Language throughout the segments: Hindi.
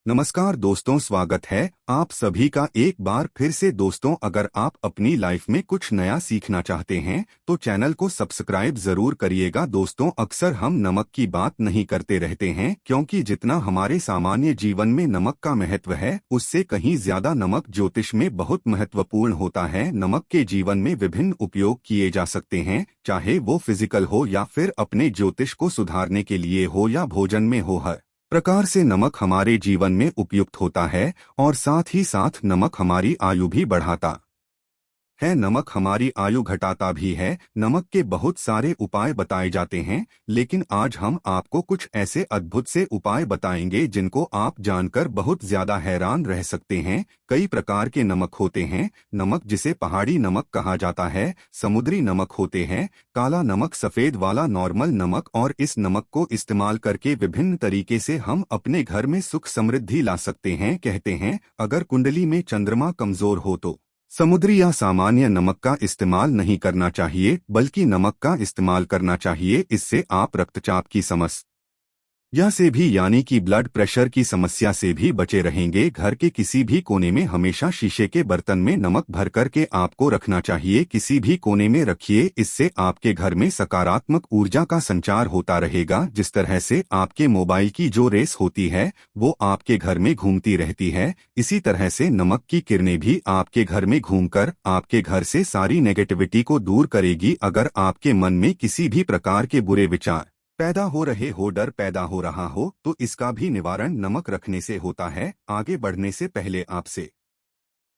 नमस्कार दोस्तों, स्वागत है आप सभी का एक बार फिर से। दोस्तों, अगर आप अपनी लाइफ में कुछ नया सीखना चाहते हैं तो चैनल को सब्सक्राइब जरूर करिएगा। दोस्तों, अक्सर हम नमक की बात नहीं करते रहते हैं, क्योंकि जितना हमारे सामान्य जीवन में नमक का महत्व है उससे कहीं ज्यादा नमक ज्योतिष में बहुत महत्वपूर्ण होता है। नमक के जीवन में विभिन्न उपयोग किए जा सकते हैं, चाहे वो फिजिकल हो या फिर अपने ज्योतिष को सुधारने के लिए हो या भोजन में हो। हर प्रकार से नमक हमारे जीवन में उपयुक्त होता है और साथ ही साथ नमक हमारी आयु भी बढ़ाता है। नमक हमारी आयु घटाता भी है। नमक के बहुत सारे उपाय बताए जाते हैं, लेकिन आज हम आपको कुछ ऐसे अद्भुत से उपाय बताएंगे जिनको आप जानकर बहुत ज्यादा हैरान रह सकते हैं। कई प्रकार के नमक होते हैं। नमक जिसे पहाड़ी नमक कहा जाता है, समुद्री नमक होते हैं, काला नमक, सफेद वाला नॉर्मल नमक, और इस नमक को इस्तेमाल करके विभिन्न तरीके से हम अपने घर में सुख समृद्धि ला सकते हैं। कहते हैं अगर कुंडली में चंद्रमा कमजोर हो तो समुद्री या सामान्य नमक का इस्तेमाल नहीं करना चाहिए, बल्कि नमक का इस्तेमाल करना चाहिए। इससे आप रक्तचाप की समस्या से भी यानी कि ब्लड प्रेशर की समस्या से भी बचे रहेंगे। घर के किसी भी कोने में हमेशा शीशे के बर्तन में नमक भर करके आपको रखना चाहिए। किसी भी कोने में रखिए, इससे आपके घर में सकारात्मक ऊर्जा का संचार होता रहेगा। जिस तरह से आपके मोबाइल की जो रेस होती है वो आपके घर में घूमती रहती है, इसी तरह से नमक की किरणें भी आपके घर में घूमकर आपके घर से सारी नेगेटिविटी को दूर करेगी। अगर आपके मन में किसी भी प्रकार के बुरे विचार पैदा हो रहे हो, डर पैदा हो रहा हो, तो इसका भी निवारण नमक रखने से होता है। आगे बढ़ने से पहले आपसे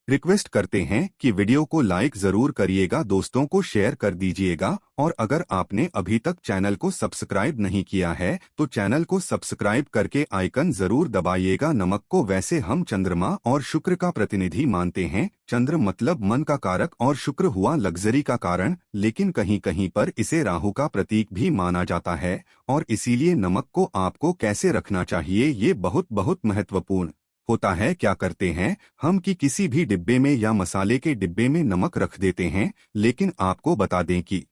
रिक्वेस्ट करते हैं कि वीडियो को लाइक जरूर करिएगा, दोस्तों को शेयर कर दीजिएगा, और अगर आपने अभी तक चैनल को सब्सक्राइब नहीं किया है तो चैनल को सब्सक्राइब करके आइकन जरूर दबाइएगा। नमक को वैसे हम चंद्रमा और शुक्र का प्रतिनिधि मानते हैं। चंद्र मतलब मन का कारक और शुक्र हुआ लग्जरी का कारण, लेकिन कहीं कहीं पर इसे राहु का प्रतीक भी माना जाता है, और इसीलिए नमक को आपको कैसे रखना चाहिए ये बहुत बहुत महत्वपूर्ण होता है। क्या करते हैं हम कि किसी भी डिब्बे में या मसाले के डिब्बे में नमक रख देते हैं, लेकिन आपको बता दें कि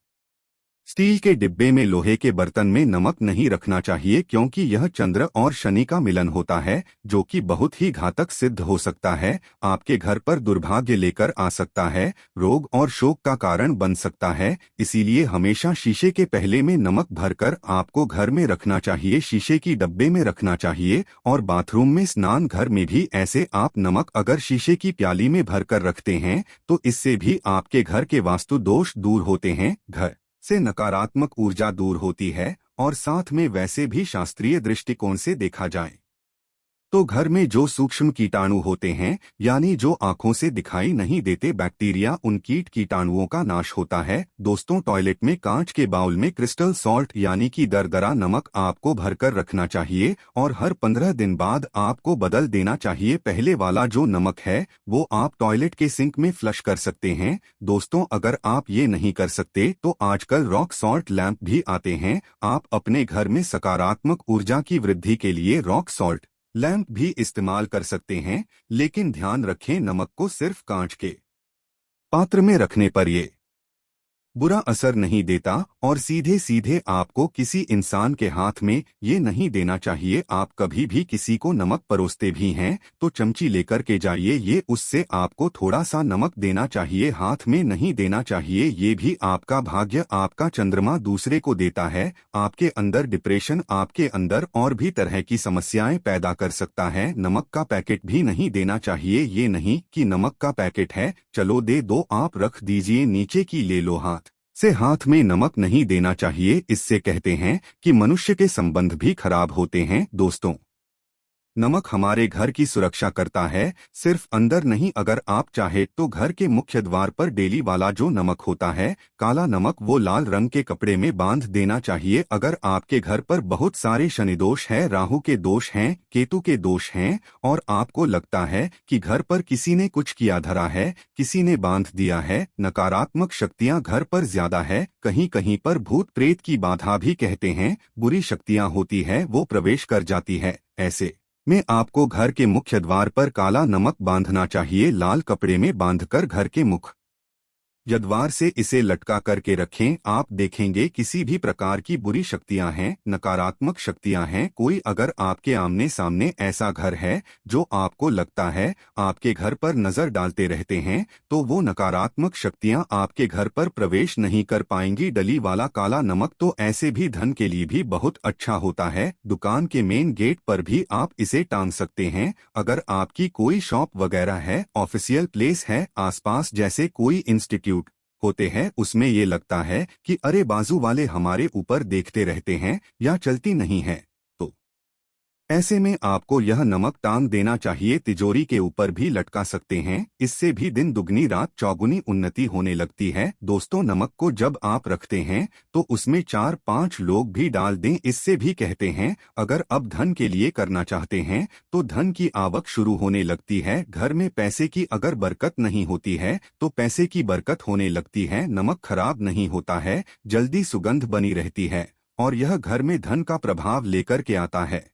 स्टील के डिब्बे में, लोहे के बर्तन में नमक नहीं रखना चाहिए, क्योंकि यह चंद्र और शनि का मिलन होता है, जो कि बहुत ही घातक सिद्ध हो सकता है। आपके घर पर दुर्भाग्य लेकर आ सकता है, रोग और शोक का कारण बन सकता है। इसीलिए हमेशा शीशे के पहले में नमक भरकर आपको घर में रखना चाहिए, शीशे की डब्बे में रखना चाहिए। और बाथरूम में, स्नान घर में भी ऐसे आप नमक अगर शीशे की प्याली में भरकर रखते हैं तो इससे भी आपके घर के वास्तु दोष दूर होते हैं, घर से नकारात्मक ऊर्जा दूर होती है। और साथ में वैसे भी शास्त्रीय दृष्टिकोण से देखा जाए तो घर में जो सूक्ष्म कीटाणु होते हैं, यानी जो आंखों से दिखाई नहीं देते बैक्टीरिया, उन कीट कीटाणुओं का नाश होता है। दोस्तों, टॉयलेट में कांच के बाउल में क्रिस्टल सॉल्ट यानी कि दरदरा नमक आपको भरकर रखना चाहिए, और हर 15 दिन बाद आपको बदल देना चाहिए। पहले वाला जो नमक है वो आप टॉयलेट के सिंक में फ्लश कर सकते हैं। दोस्तों, अगर आप ये नहीं कर सकते तो आजकल रॉक सॉल्ट लैंप भी आते हैं। आप अपने घर में सकारात्मक ऊर्जा की वृद्धि के लिए रॉक सॉल्ट लैंप भी इस्तेमाल कर सकते हैं, लेकिन ध्यान रखें नमक को सिर्फ कांच के पात्र में रखने पर ये बुरा असर नहीं देता, और सीधे सीधे आपको किसी इंसान के हाथ में ये नहीं देना चाहिए। आप कभी भी किसी को नमक परोसते भी हैं तो चमची लेकर के जाइए, ये उससे आपको थोड़ा सा नमक देना चाहिए, हाथ में नहीं देना चाहिए। ये भी आपका भाग्य, आपका चंद्रमा दूसरे को देता है। आपके अंदर डिप्रेशन, आपके अंदर और भी तरह की समस्याएं पैदा कर सकता है। नमक का पैकेट भी नहीं देना चाहिए, ये नहीं कि नमक का पैकेट है चलो दे दो, आप रख दीजिए नीचे की ले लो, हाथ से हाथ में नमक नहीं देना चाहिए। इससे कहते हैं कि मनुष्य के संबंध भी खराब होते हैं। दोस्तों, नमक हमारे घर की सुरक्षा करता है, सिर्फ अंदर नहीं। अगर आप चाहे तो घर के मुख्य द्वार पर डेली वाला जो नमक होता है, काला नमक, वो लाल रंग के कपड़े में बांध देना चाहिए। अगर आपके घर पर बहुत सारे शनि दोष है, राहु के दोष हैं, केतु के दोष हैं, और आपको लगता है कि घर पर किसी ने कुछ किया धरा है, किसी ने बांध दिया है, नकारात्मक शक्तियां घर पर ज्यादा है, कहीं कहीं पर भूत प्रेत की बाधा भी कहते हैं, बुरी शक्तियां होती है, वो प्रवेश कर जाती है, ऐसे में आपको घर के मुख्य द्वार पर काला नमक बांधना चाहिए, लाल कपड़े में बांधकर घर के मुख्य यदवार से इसे लटका करके रखें। आप देखेंगे किसी भी प्रकार की बुरी शक्तियां हैं, नकारात्मक शक्तियां हैं, कोई अगर आपके आमने सामने ऐसा घर है जो आपको लगता है आपके घर पर नजर डालते रहते हैं, तो वो नकारात्मक शक्तियां आपके घर पर प्रवेश नहीं कर पाएंगी। डली वाला काला नमक तो ऐसे भी धन के लिए भी बहुत अच्छा होता है। दुकान के मेन गेट पर भी आप इसे टांग सकते हैं। अगर आपकी कोई शॉप वगैरह है, ऑफिशियल प्लेस है, आसपास जैसे कोई इंस्टीट्यूट होते हैं, उसमें ये लगता है कि अरे बाजू वाले हमारे ऊपर देखते रहते हैं या चलती नहीं है, तो ऐसे में आपको यह नमक टांग देना चाहिए। तिजोरी के ऊपर भी लटका सकते हैं। इससे भी दिन दुगनी रात चौगुनी उन्नति होने लगती है। दोस्तों, नमक को जब आप रखते हैं तो उसमें 4-5 लोग भी डाल दें। इससे भी कहते हैं अगर अब धन के लिए करना चाहते हैं तो धन की आवक शुरू होने लगती है। घर में पैसे की अगर बरकत नहीं होती है तो पैसे की बरकत होने लगती है। नमक खराब नहीं होता है, जल्दी सुगंध बनी रहती है और यह घर में धन का प्रभाव लेकर के आता है।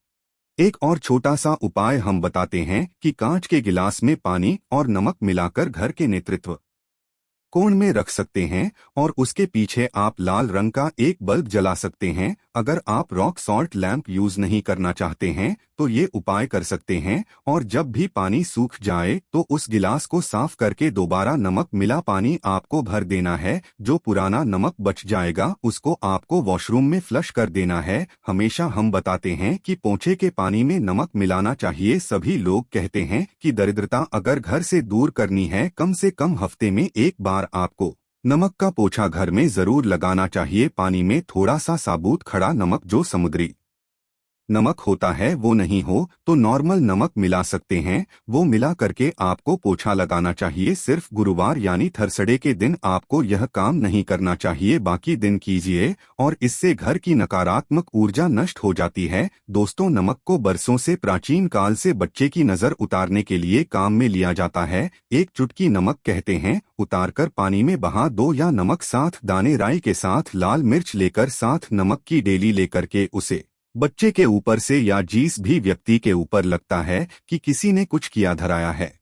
एक और छोटा सा उपाय हम बताते हैं कि कांच के गिलास में पानी और नमक मिलाकर घर के नेतृत्व कोण में रख सकते हैं और उसके पीछे आप लाल रंग का एक बल्ब जला सकते हैं। अगर आप रॉक सॉल्ट लैंप यूज नहीं करना चाहते हैं तो ये उपाय कर सकते हैं। और जब भी पानी सूख जाए तो उस गिलास को साफ करके दोबारा नमक मिला पानी आपको भर देना है। जो पुराना नमक बच जाएगा उसको आपको वॉशरूम में फ्लश कर देना है। हमेशा हम बताते हैं कि पोंछे के पानी में नमक मिलाना चाहिए। सभी लोग कहते हैं कि दरिद्रता अगर घर से दूर करनी है, कम से कम हफ्ते में एक बार आपको नमक का पोछा घर में जरूर लगाना चाहिए। पानी में थोड़ा सा साबुत खड़ा नमक जो समुद्री नमक होता है वो नहीं हो तो नॉर्मल नमक मिला सकते हैं। वो मिला करके आपको पोछा लगाना चाहिए। सिर्फ गुरुवार यानी थर्सडे के दिन आपको यह काम नहीं करना चाहिए, बाकी दिन कीजिए और इससे घर की नकारात्मक ऊर्जा नष्ट हो जाती है। दोस्तों, नमक को बरसों से प्राचीन काल से बच्चे की नजर उतारने के लिए काम में लिया जाता है। एक चुटकी नमक कहते हैं उतारकर पानी में बहा दो या नमक 7 दाने राई के साथ लाल मिर्च लेकर 7 नमक की डेली लेकर के उसे बच्चे के ऊपर से या जिस भी व्यक्ति के ऊपर लगता है कि किसी ने कुछ किया धराया है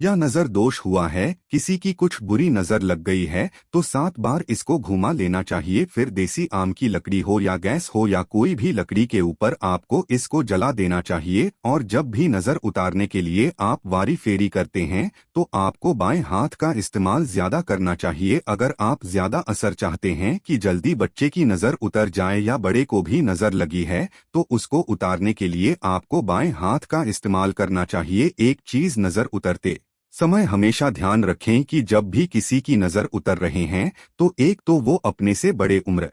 या नजर दोष हुआ है, किसी की कुछ बुरी नजर लग गई है, तो 7 बार इसको घुमा लेना चाहिए। फिर देसी आम की लकड़ी हो या गैस हो या कोई भी लकड़ी के ऊपर आपको इसको जला देना चाहिए। और जब भी नजर उतारने के लिए आप वारी फेरी करते हैं तो आपको बाएं हाथ का इस्तेमाल ज्यादा करना चाहिए। अगर आप ज्यादा असर चाहते हैं कि जल्दी बच्चे की नजर उतर जाए या बड़े को भी नजर लगी है तो उसको उतारने के लिए आपको बाएं हाथ का इस्तेमाल करना चाहिए। एक चीज नजर उतरते समय हमेशा ध्यान रखें कि जब भी किसी की नजर उतर रहे हैं तो एक तो वो अपने से बड़े उम्र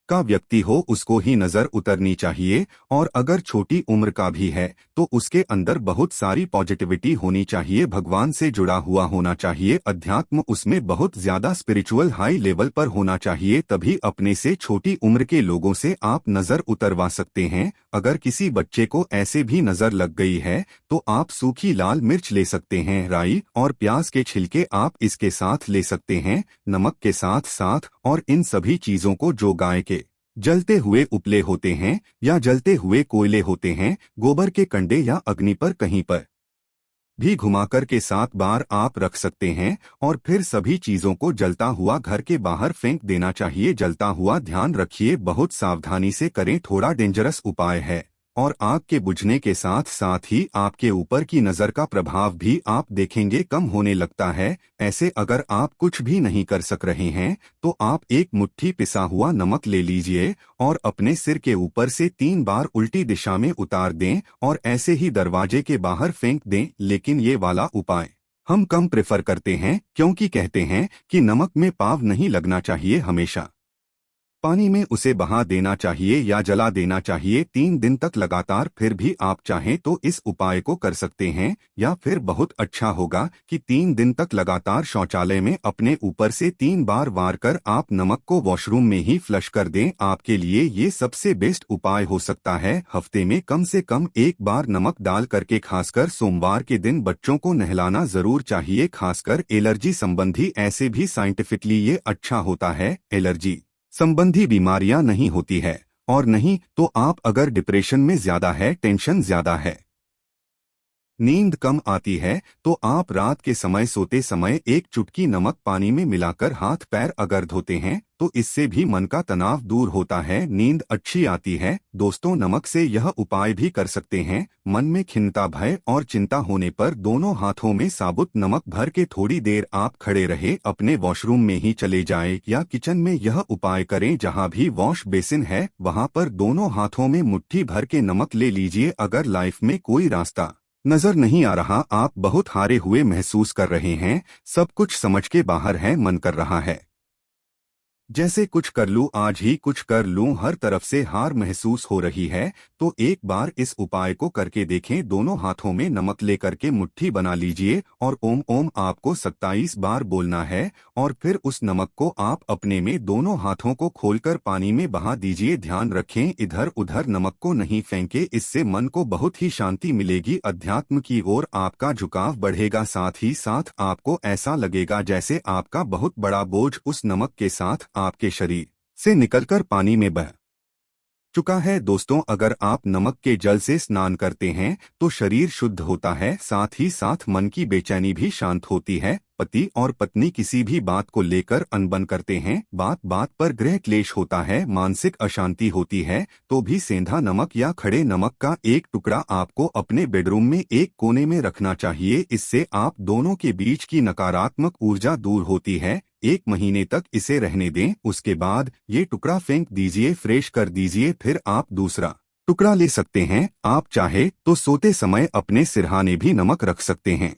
का व्यक्ति हो, उसको ही नजर उतरनी चाहिए। और अगर छोटी उम्र का भी है तो उसके अंदर बहुत सारी पॉजिटिविटी होनी चाहिए, भगवान से जुड़ा हुआ होना चाहिए, अध्यात्म उसमें बहुत ज्यादा स्पिरिचुअल हाई लेवल पर होना चाहिए। तभी अपने से छोटी उम्र के लोगों से आप नजर उतरवा सकते हैं। अगर किसी बच्चे को ऐसे भी नजर लग गई है तो आप सूखी लाल मिर्च ले सकते हैं, राई और प्याज के छिलके आप इसके साथ ले सकते हैं, नमक के साथ साथ। और इन सभी चीजों को जो गाय के जलते हुए उपले होते हैं या जलते हुए कोयले होते हैं, गोबर के कंडे या अग्नि पर कहीं पर भी घुमाकर के 7 बार आप रख सकते हैं। और फिर सभी चीजों को जलता हुआ घर के बाहर फेंक देना चाहिए। जलता हुआ ध्यान रखिए, बहुत सावधानी से करें, थोड़ा डेंजरस उपाय है। और आग के बुझने के साथ साथ ही आपके ऊपर की नजर का प्रभाव भी आप देखेंगे कम होने लगता है। ऐसे अगर आप कुछ भी नहीं कर सक रहे हैं तो आप एक मुट्ठी पिसा हुआ नमक ले लीजिए और अपने सिर के ऊपर से 3 बार उल्टी दिशा में उतार दें और ऐसे ही दरवाजे के बाहर फेंक दें। लेकिन ये वाला उपाय हम कम प्रेफर करते हैं क्योंकि कहते हैं कि नमक में पाव नहीं लगना चाहिए, हमेशा पानी में उसे बहा देना चाहिए या जला देना चाहिए 3 दिन तक लगातार। फिर भी आप चाहें तो इस उपाय को कर सकते हैं। या फिर बहुत अच्छा होगा कि 3 दिन तक लगातार शौचालय में अपने ऊपर से 3 बार वार कर आप नमक को वॉशरूम में ही फ्लश कर दें। आपके लिए ये सबसे बेस्ट उपाय हो सकता है। हफ्ते में कम से कम 1 बार नमक डाल करके खासकर सोमवार के दिन बच्चों को नहलाना जरूर चाहिए। खासकर एलर्जी संबंधी, ऐसे भी साइंटिफिकली ये अच्छा होता है, एलर्जी संबंधी बीमारियां नहीं होती है। और नहीं तो आप अगर डिप्रेशन में ज्यादा है, टेंशन ज्यादा है, नींद कम आती है तो आप रात के समय सोते समय एक चुटकी नमक पानी में मिलाकर हाथ पैर अगर धोते हैं तो इससे भी मन का तनाव दूर होता है, नींद अच्छी आती है। दोस्तों, नमक से यह उपाय भी कर सकते हैं। मन में खिन्नता, भय और चिंता होने पर दोनों हाथों में साबुत नमक भर के थोड़ी देर आप खड़े रहे, अपने वॉशरूम में ही चले जाएं या किचन में यह उपाय करें। जहां भी वॉश बेसिन है वहां पर दोनों हाथों में मुट्ठी भर के नमक ले लीजिए। अगर लाइफ में कोई रास्ता नजर नहीं आ रहा, आप बहुत हारे हुए महसूस कर रहे हैं, सब कुछ समझ के बाहर है, मन कर रहा है जैसे कुछ कर लूं, आज ही कुछ कर लूं, हर तरफ से हार महसूस हो रही है, तो एक बार इस उपाय को करके देखें। दोनों हाथों में नमक लेकर के मुट्ठी बना लीजिए और ओम ओम आपको 27 बार बोलना है और फिर उस नमक को आप अपने में दोनों हाथों को खोलकर पानी में बहा दीजिए। ध्यान रखें, इधर उधर नमक को नहीं फेंके, इससे मन को बहुत ही शांति मिलेगी, अध्यात्म की ओर आपका झुकाव बढ़ेगा। साथ ही साथ आपको ऐसा लगेगा जैसे आपका बहुत बड़ा बोझ उस नमक के साथ आपके शरीर से निकलकर पानी में बह चुका है। दोस्तों, अगर आप नमक के जल से स्नान करते हैं तो शरीर शुद्ध होता है, साथ ही साथ मन की बेचैनी भी शांत होती है। पति और पत्नी किसी भी बात को लेकर अनबन करते हैं, बात बात पर गृह क्लेश होता है, मानसिक अशांति होती है, तो भी सेंधा नमक या खड़े नमक का एक टुकड़ा आपको अपने बेडरूम में एक कोने में रखना चाहिए। इससे आप दोनों के बीच की नकारात्मक ऊर्जा दूर होती है। 1 महीने तक इसे रहने दें, उसके बाद ये टुकड़ा फेंक दीजिए, फ्रेश कर दीजिए, फिर आप दूसरा टुकड़ा ले सकते हैं। आप चाहे तो सोते समय अपने सिरहाने भी नमक रख सकते हैं।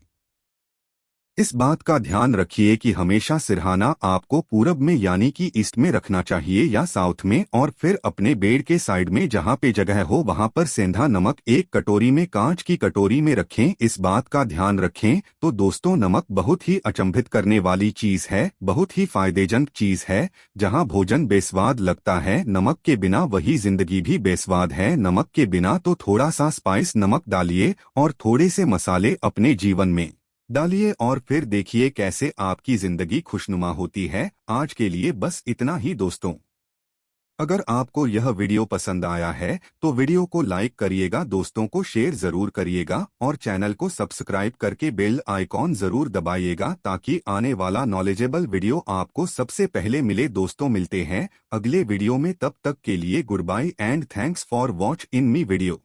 इस बात का ध्यान रखिए कि हमेशा सिरहाना आपको पूरब में यानी कि ईस्ट में रखना चाहिए या साउथ में, और फिर अपने बेड के साइड में जहां पे जगह हो वहां पर सेंधा नमक एक कटोरी में, कांच की कटोरी में रखें। इस बात का ध्यान रखें। तो दोस्तों, नमक बहुत ही अचंभित करने वाली चीज है, बहुत ही फायदेजनक चीज है। जहां भोजन बेस्वाद लगता है, नमक के बिना वही जिंदगी भी बेस्वाद है। नमक के बिना तो थोड़ा सा स्पाइस नमक डालिए और थोड़े से मसाले अपने जीवन में डालिए और फिर देखिए कैसे आपकी जिंदगी खुशनुमा होती है। आज के लिए बस इतना ही दोस्तों। अगर आपको यह वीडियो पसंद आया है तो वीडियो को लाइक करिएगा, दोस्तों को शेयर जरूर करिएगा और चैनल को सब्सक्राइब करके बेल आइकॉन जरूर दबाइएगा ताकि आने वाला नॉलेजेबल वीडियो आपको सबसे पहले मिले। दोस्तों, मिलते हैं अगले वीडियो में, तब तक के लिए good bye and thanks for watching my video.